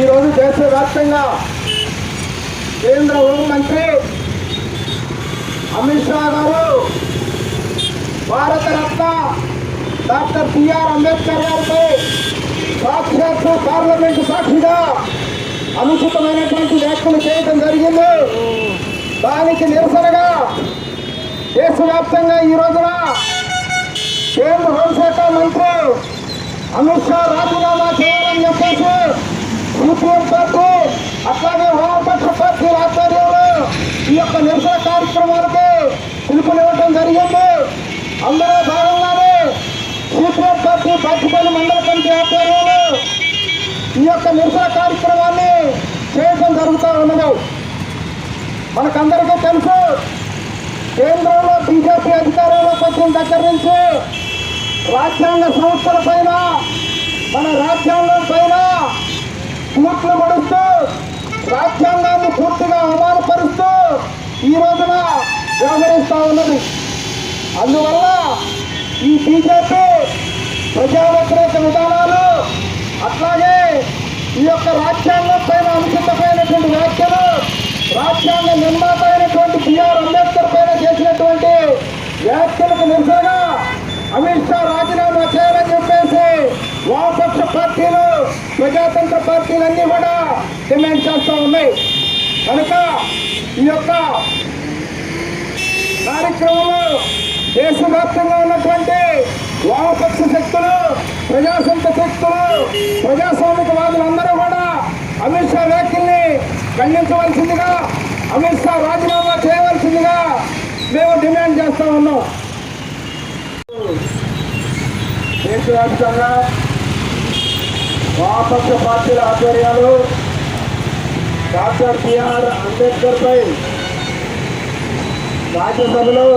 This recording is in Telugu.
ఈరోజు దేశవ్యాప్తంగా కేంద్ర హోంమంత్రి అమిత్ షా గారు భారతరత్న డాక్టర్ బిఆర్ అంబేద్కర్ గారిపై సాక్షాత్తు పార్లమెంటు సాక్షిగా అనుచితమైనటువంటి వ్యాఖ్యలు చేయడం జరిగింది. దానికి నిరసనగా దేశవ్యాప్తంగా ఈ రోజున కేంద్ర హోంశాఖ మంత్రి అమిత్ షా రాజీనామా చేయాలని చెప్పేసి సిపిఎం పార్టీ అట్లాగే వామపక్ష పార్టీల ఆధ్వర్యంలో ఈ యొక్క నిరసన కార్యక్రమాలకు పిలుపునివ్వడం జరిగింది. అందులో భాగంగానే సిపిఎం పార్టీ బాధ్యతలు మండల కమిటీ ఆధ్వర్యంలో ఈ యొక్క నిరసన కార్యక్రమాన్ని చేయడం జరుగుతూ ఉన్నది. మనకందరికీ తెలుసు, కేంద్రంలో బీజేపీ అధికారంలోకి వచ్చిన దగ్గర నుంచి రాజ్యాంగ సంస్థల పైన, మన రాజ్యాంగం పైన కూట్లు పడుస్తూ రాజ్యాంగాన్ని పూర్తిగా అవమానపరుస్తూ ఈ రోజున వ్యవహరిస్తూ ఉన్నది. అందువల్ల ఈ బీజేపీ ప్రజా వ్యతిరేక విధానాలు, అట్లాగే ఈ యొక్క రాజ్యాంగం పైన అనుచితమైనటువంటి వ్యాఖ్యలు, రాజ్యాంగ నిర్మాత అయినటువంటి బిఆర్ అంబేద్కర్ పైన చేసినటువంటి వ్యాఖ్యలకు నిరసనగా అమిత్ షా రాజీనామా చేయాలని చెప్పేసి వామపక్ష పార్టీలు, ప్రజాతంత్ర పార్టీలన్నీ కూడా డిమాండ్ చేస్తూ ఉన్నాయి. కనుక ఈ యొక్క కార్యక్రమంలో దేశవ్యాప్తంగా ఉన్నటువంటి వామపక్ష శక్తులు, ప్రజాతంత్ర శక్తులు, ప్రజాస్వామికవాదులందరూ కూడా అమిత్ షా వ్యాఖ్యల్ని ఖండించవలసిందిగా, అమిత్ షా రాజీనామా చేయవలసిందిగా మేము డిమాండ్ చేస్తూ ఉన్నాం. దేశవ్యాప్తంగా వామపక్ష పార్టీల ఆధ్వర్యాలు డాక్టర్ బిఆర్ అంబేద్కర్ పై రాజ్యసభలో